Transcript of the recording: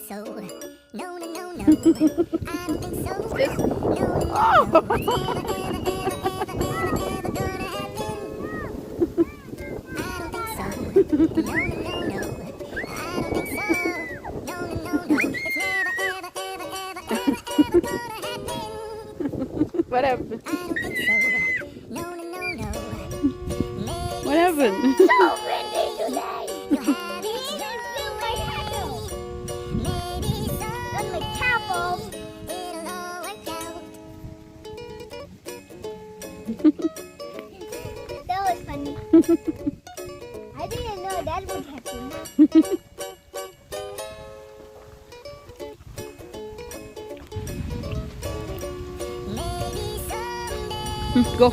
so. No, no, no, no. I don't think so. Just, No, no, no, no. It's never, ever, ever, ever, ever, ever gonna happen. I don't think so. No, no, no, no. I don't think so. No, no, no, no. It's never, ever, ever, ever, ever, ever gonna happen. what happened? I don't think so. No, no, no, no. Maybe What happened? so windy today. You had it your way. Maybe someday it'll all work out. That was funny. I didn't know that would happen. Maybe someday Go.